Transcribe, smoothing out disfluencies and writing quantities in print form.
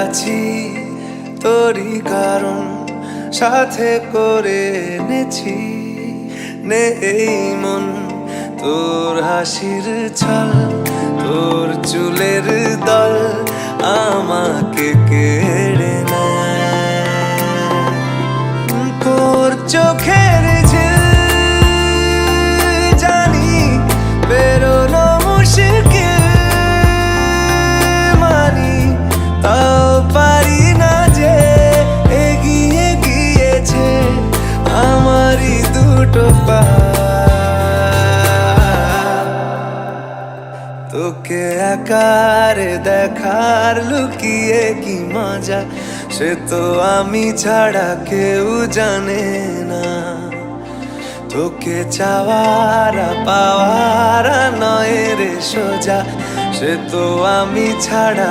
আছি তোরই কারণ সাথে করে এনেছি নে এই মন তোর হাসির ছল তোর চুলের দল আমাকে কেড়ে নেয় তোর চোখের জানি বেরোনো মুশকিল মানি তাও পারি না যে এগিয়ে গিয়েছে আমারই দুটো পা তোকে একার দেখার লুকিয়ে কি মজা সে তো আমি ছাড়া কেউ জানে না তোকে চাওয়ার পাওয়ার নয় রে সোজা সে তো আমি ছাড়া